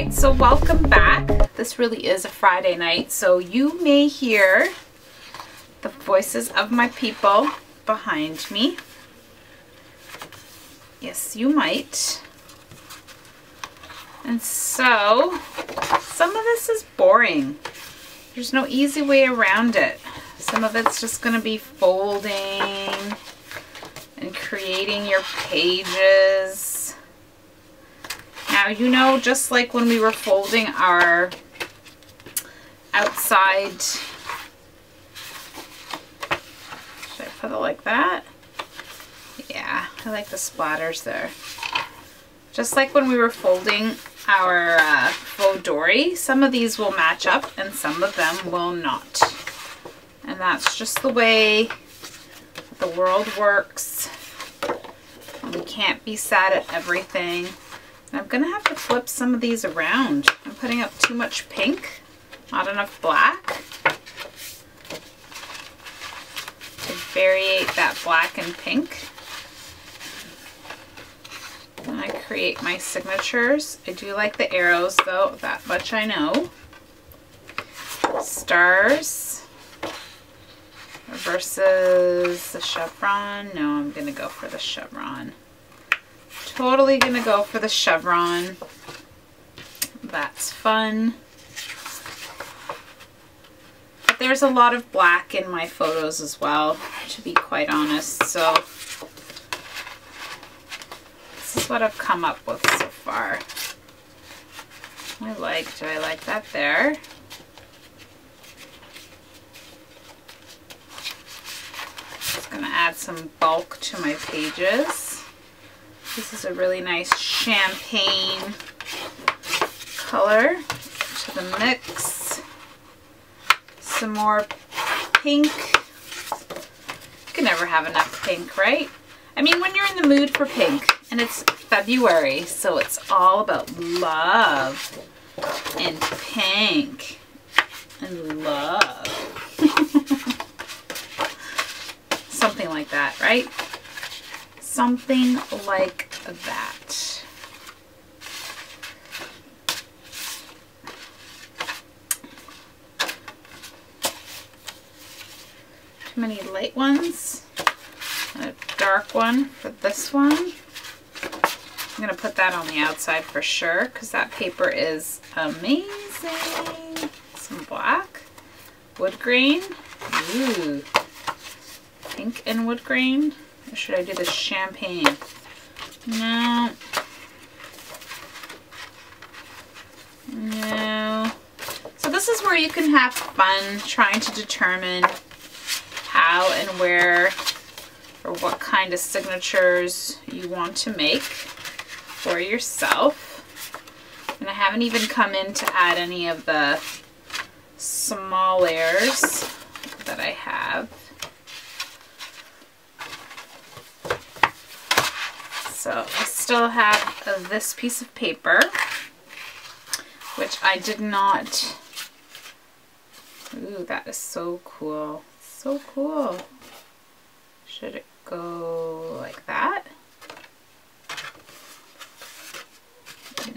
Alright, so welcome back. This really is a Friday night, so you may hear the voices of my people behind me. Yes, you might. And so, some of this is boring. There's no easy way around it. Some of it's just going to be folding and creating your pages. Now, you know, just like when we were folding our outside, should I put it like that? Yeah, I like the splatters there. Just like when we were folding our Faux-Dori, some of these will match up and some of them will not. And that's just the way the world works. We can't be sad at everything. And I'm going to have to flip some of these around. I'm putting up too much pink, not enough black. To variate that black and pink. When I create my signatures, I do like the arrows though, that much I know. Stars versus the chevron. No, I'm going to go for the chevron. Totally gonna go for the chevron. That's fun. But there's a lot of black in my photos as well, to be quite honest. So this is what I've come up with so far. Do I like that there? Just gonna add some bulk to my pages. This is a really nice champagne color to the mix. Some more pink. You can never have enough pink, right? I mean, when you're in the mood for pink, and it's February, so it's all about love and pink and love. Something like that, right? Something like that. Too many light ones. And a dark one for this one. I'm going to put that on the outside for sure because that paper is amazing. Some black. Wood grain. Ooh. Pink and wood grain. Or should I do the champagne? No. No. So this is where you can have fun trying to determine how and where or what kind of signatures you want to make for yourself. And I haven't even come in to add any of the small layers that I have. So I still have this piece of paper, which I did not. Ooh, that is so cool. So cool. Should it go like that?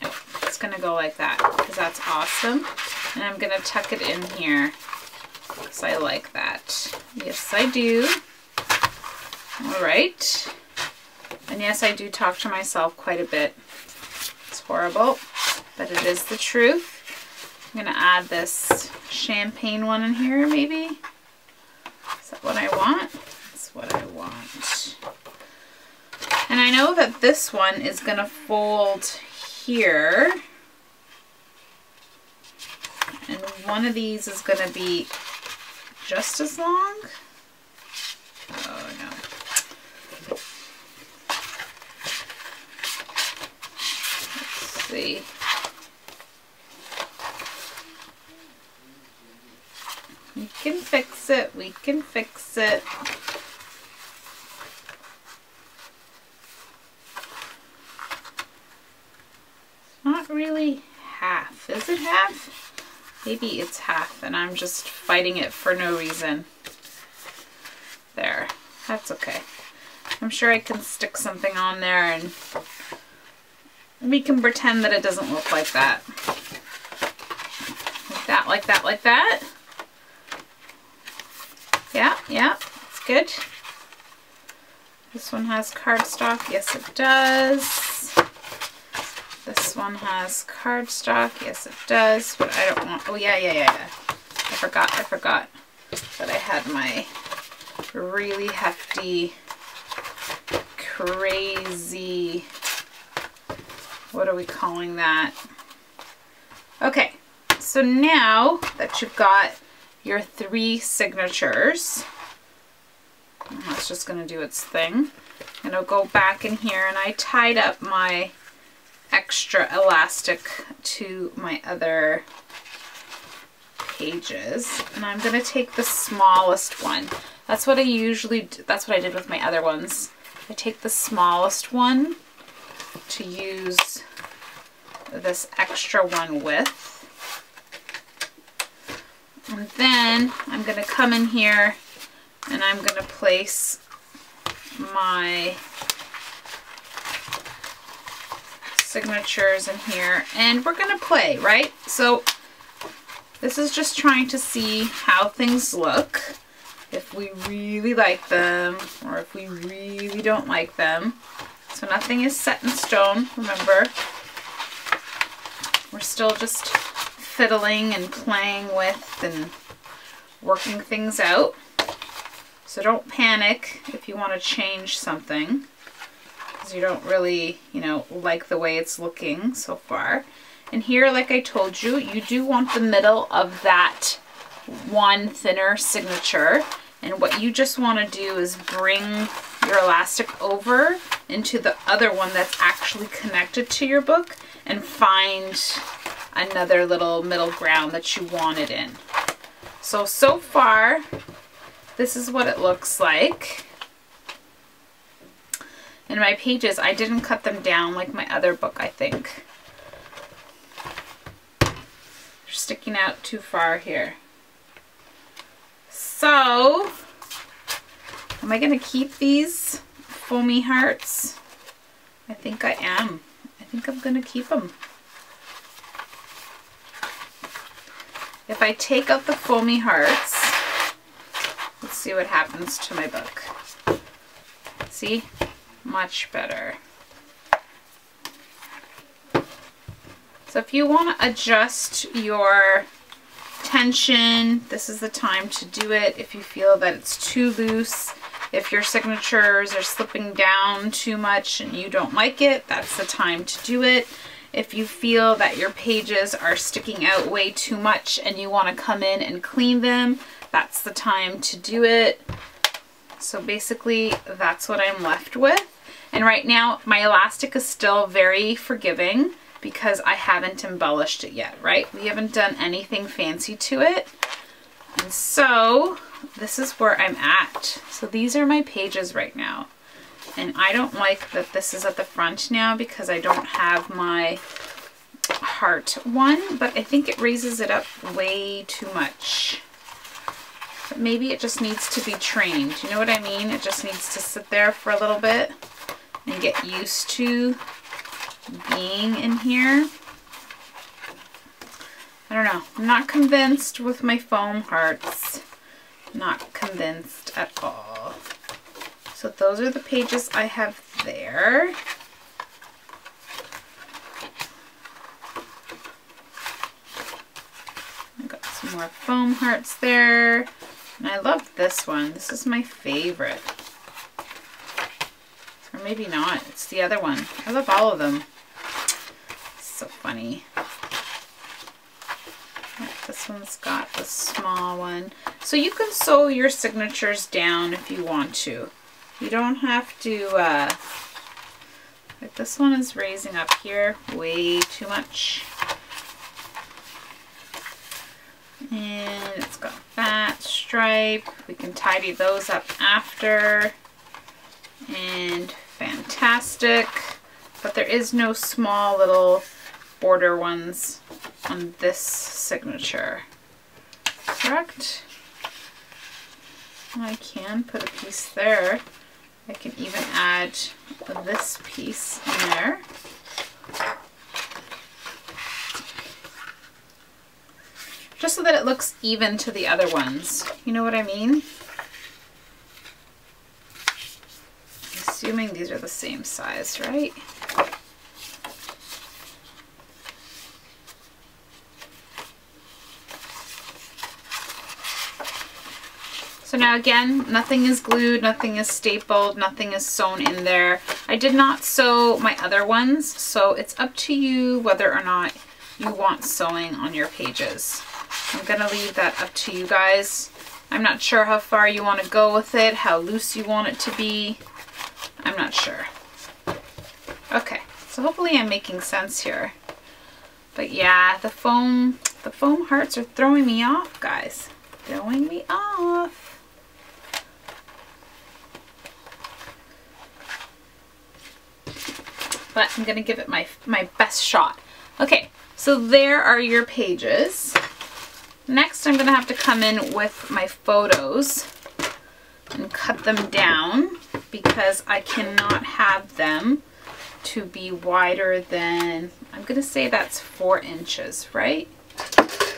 No, it's going to go like that because that's awesome. And I'm going to tuck it in here because I like that. Yes, I do. All right. And yes, I do talk to myself quite a bit. It's horrible, but it is the truth. I'm going to add this champagne one in here, maybe. Is that what I want? That's what I want. And I know that this one is going to fold here. And one of these is going to be just as long. Oh, no. See. We can fix it. We can fix it. Not really half. Is it half? Maybe it's half and I'm just fighting it for no reason. There. That's okay. I'm sure I can stick something on there and we can pretend that it doesn't look like that. like that, like that. Yeah, yeah, it's good. This one has cardstock. Yes, it does. This one has cardstock. Yes, it does. But I don't want... Oh, yeah. I forgot that I had my really hefty, crazy... What are we calling that? Okay. So now that you've got your 3 signatures... That's just going to do its thing. I'm going to go back in here, and I tied up my extra elastic to my other pages, and I'm going to take the smallest one. That's what I usually do. That's what I did with my other ones. I take the smallest one to use this extra one with. And then I'm going to come in here and I'm going to place my signatures in here, and we're going to play, right? So this is just trying to see how things look, if we really like them or if we really don't like them. So nothing is set in stone, remember. We're still just fiddling and playing with and working things out. So don't panic if you want to change something, because you don't really, you know, like the way it's looking so far. And here, like I told you, you do want the middle of that one thinner signature. And what you just want to do is bring your elastic over into the other one that's actually connected to your book and find another little middle ground that you want it in. So far, this is what it looks like. And my pages, I didn't cut them down like my other book, I think. They're sticking out too far here. So, am I going to keep these foamy hearts? I think I am. I think I'm going to keep them. If I take out the foamy hearts, let's see what happens to my book. See? Much better. So if you want to adjust your tension, this is the time to do it. If you feel that it's too loose, if your signatures are slipping down too much and you don't like it, that's the time to do it. If you feel that your pages are sticking out way too much and you want to come in and clean them, that's the time to do it. So basically that's what I'm left with. And right now my elastic is still very forgiving because I haven't embellished it yet, right? We haven't done anything fancy to it. And so this is where I'm at. So these are my pages right now. And I don't like that this is at the front now because I don't have my heart one, but I think it raises it up way too much. But maybe it just needs to be trained. You know what I mean? It just needs to sit there for a little bit and get used to being in here. I don't know. I'm not convinced with my foam hearts. Not convinced at all. So those are the pages I have there. I got some more foam hearts there. And I love this one. This is my favorite. Or maybe not. It's the other one. I love all of them. So funny. This one's got the small one. So you can sew your signatures down if you want to. You don't have to, like this one is raising up here way too much. And it's got that stripe. We can tidy those up after. And fantastic. But there is no small little border ones on this signature. Correct? I can put a piece there. I can even add this piece in there. just so that it looks even to the other ones. You know what I mean? I'm assuming these are the same size, right? So now again, nothing is glued, nothing is stapled, nothing is sewn in there. I did not sew my other ones, so it's up to you whether or not you want sewing on your pages. I'm gonna leave that up to you guys. I'm not sure how far you want to go with it, how loose you want it to be. I'm not sure. Okay, so hopefully I'm making sense here. But yeah, the foam hearts are throwing me off, guys. Throwing me off. But I'm gonna give it my best shot. Okay, so there are your pages. Next, I'm gonna have to come in with my photos and cut them down because I cannot have them to be wider than, I'm gonna say that's 4 inches, right? Let's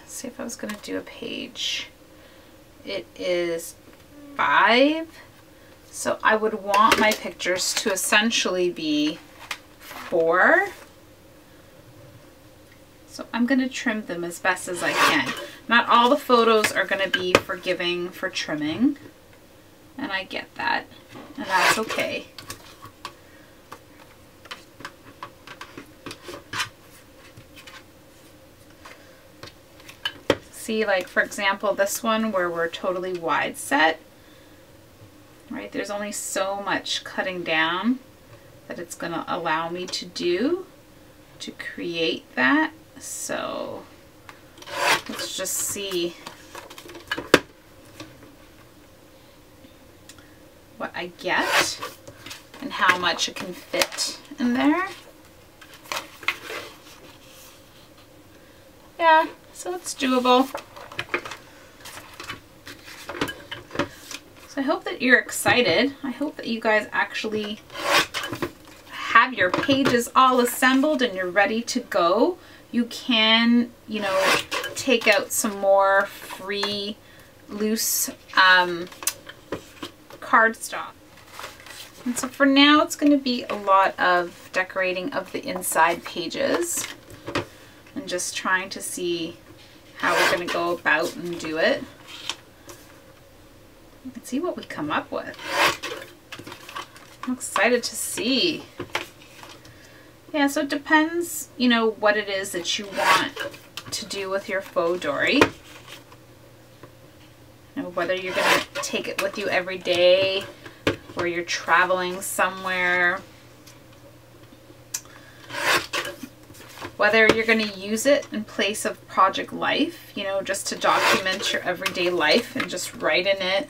see if I was gonna do a page. It is 5. So I would want my pictures to essentially be 4. So I'm going to trim them as best as I can. Not all the photos are going to be forgiving for trimming. And I get that. And that's okay. See, like for example, this one where we're totally wide set. Right, there's only so much cutting down that it's going to allow me to do to create that. So let's just see what I get and how much it can fit in there. Yeah, so it's doable. So I hope that you're excited. I hope that you guys actually have your pages all assembled and you're ready to go. You can, you know, take out some more free, loose cardstock. And so for now, it's going to be a lot of decorating of the inside pages and just trying to see how we're going to go about and do it. Let's see what we come up with. I'm excited to see. Yeah, so it depends, you know, what it is that you want to do with your Faux-Dori. You know, whether you're going to take it with you every day or you're traveling somewhere. Whether you're going to use it in place of Project Life, you know, just to document your everyday life and just write in it.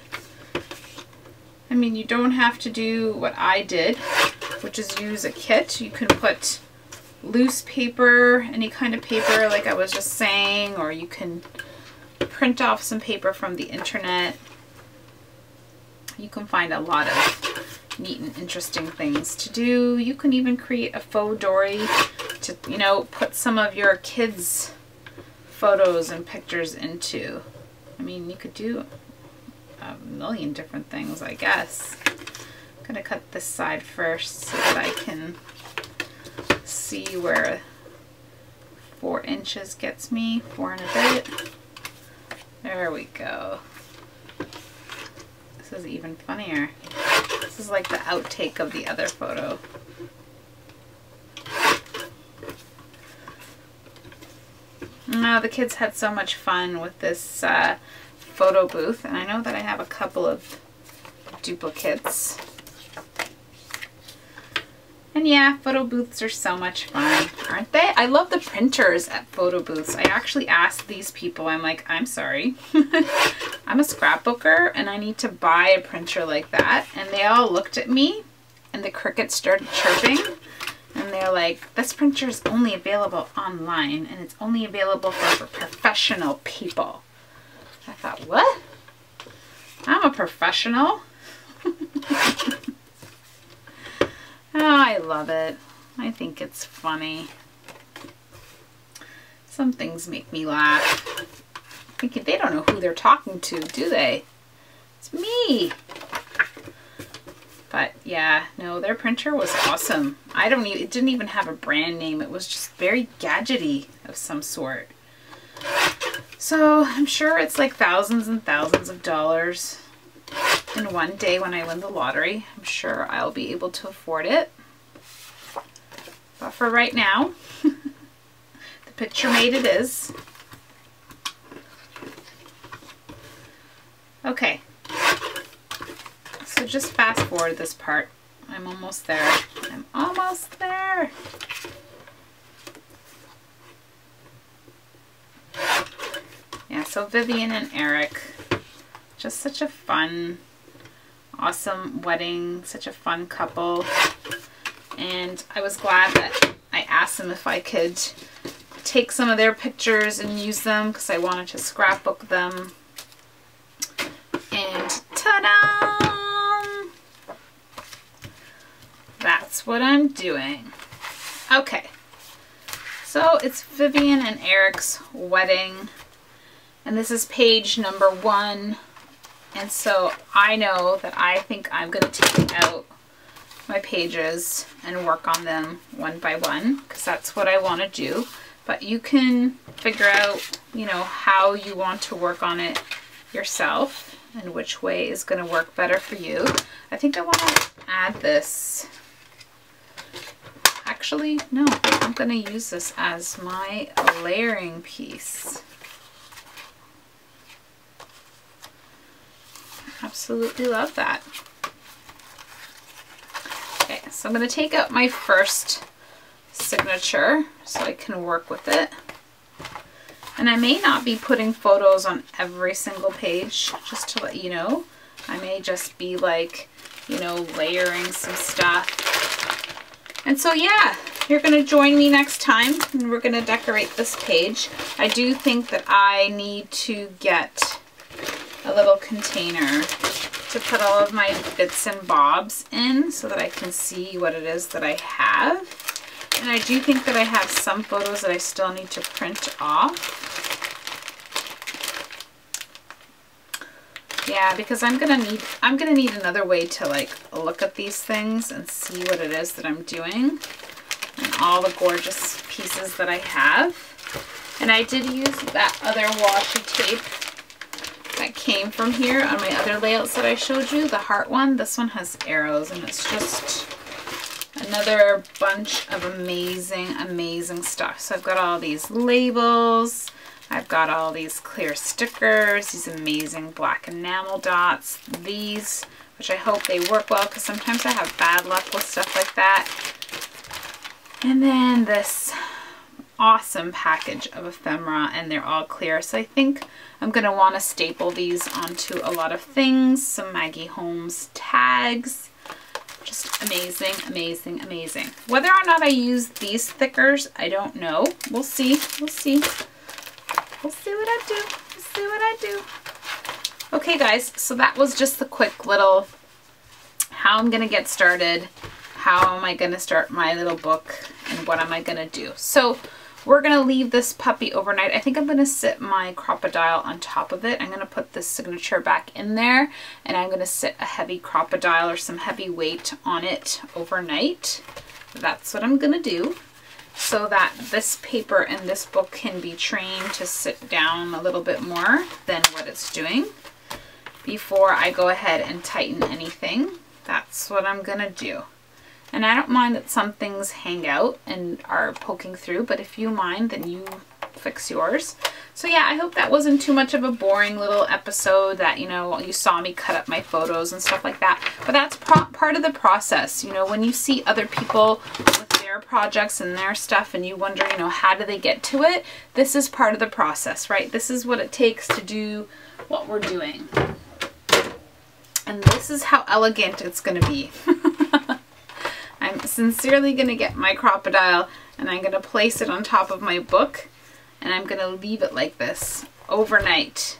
I mean, you don't have to do what I did, which is use a kit. You can put loose paper, any kind of paper like I was just saying, or you can print off some paper from the internet. You can find a lot of neat and interesting things to do. You can even create a Faux-Dori to, you know, put some of your kids' photos and pictures into. I mean, you could do a million different things, I guess. I'm gonna cut this side first so that I can see where 4 inches gets me, 4 and a bit. There we go. This is even funnier. This is like the outtake of the other photo. Oh, the kids had so much fun with this photo booth, and I know that I have a couple of duplicates. And yeah, photo booths are so much fun, aren't they? I love the printers at photo booths. I actually asked these people, I'm like, I'm sorry, I'm a scrapbooker and I need to buy a printer like that. And they all looked at me and the crickets started chirping. And they're like, this printer is only available online and it's only available for professional people. I thought, what? I'm a professional. Oh, I love it. I think it's funny. Some things make me laugh. Thinking they don't know who they're talking to, do they? It's me. But yeah, no, their printer was awesome. It didn't even have a brand name. It was just very gadgety of some sort. So I'm sure it's like thousands and thousands of dollars. And one day when I win the lottery, I'm sure I'll be able to afford it. But for right now, the picture made it is. Okay. So just fast forward this part. I'm almost there. I'm almost there. Yeah, so Vivian and Eric, just such a fun, awesome wedding, such a fun couple. And I was glad that I asked them if I could take some of their pictures and use them because I wanted to scrapbook them. And ta-da! That's what I'm doing. Okay, so it's Vivian and Eric's wedding, and this is page number 1. And so I know that I think I'm going to take out my pages and work on them one by one because that's what I want to do. But you can figure out, you know, how you want to work on it yourself and which way is going to work better for you. I think I want to add this. Actually, no, I'm going to use this as my layering piece. Absolutely love that. Okay, so I'm going to take out my first signature so I can work with it. And I may not be putting photos on every single page, just to let you know. I may just be like, you know, layering some stuff. And so yeah, you're going to join me next time and we're going to decorate this page. I do think that I need to get a little container to put all of my bits and bobs in so that I can see what it is that I have. And I do think that I have some photos that I still need to print off. Yeah, because I'm gonna need another way to like look at these things and see what it is that I'm doing and all the gorgeous pieces that I have. And I did use that other washi tape that came from here on my other layouts that I showed you, the heart one. This one has arrows and it's just another bunch of amazing, amazing stuff. So I've got all these labels. I've got all these clear stickers, these amazing black enamel dots, these, which I hope they work well because sometimes I have bad luck with stuff like that. And then this awesome package of ephemera, and they're all clear. So I think I'm going to want to staple these onto a lot of things. Some Maggie Holmes tags. Just amazing, amazing, amazing. Whether or not I use these thickers, I don't know. We'll see. We'll see. We'll see what I do. We'll see what I do. Okay, guys. So that was just the quick little how I'm going to get started. How am I going to start my little book and what am I going to do? So we're going to leave this puppy overnight. I think I'm going to sit my crocodile on top of it. I'm going to put this signature back in there and I'm going to sit a heavy crocodile or some heavy weight on it overnight. That's what I'm going to do so that this paper and this book can be trained to sit down a little bit more than what it's doing before I go ahead and tighten anything. That's what I'm going to do. And I don't mind that some things hang out and are poking through, but if you mind, then you fix yours. So yeah, I hope that wasn't too much of a boring little episode that, you know, you saw me cut up my photos and stuff like that. But that's part of the process. You know, when you see other people with their projects and their stuff and you wonder, you know, how do they get to it? This is part of the process, right? This is what it takes to do what we're doing. And this is how elegant it's going to be. I'm sincerely going to get my crocodile and I'm going to place it on top of my book and I'm going to leave it like this overnight,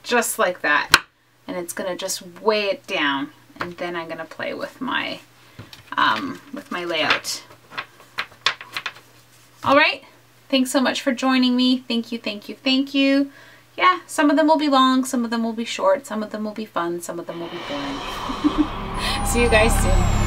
just like that. And it's going to just weigh it down and then I'm going to play with my layout. All right, Thanks so much for joining me. Thank you, thank you, thank you. Yeah, some of them will be long, some of them will be short, some of them will be fun, some of them will be boring. See you guys soon.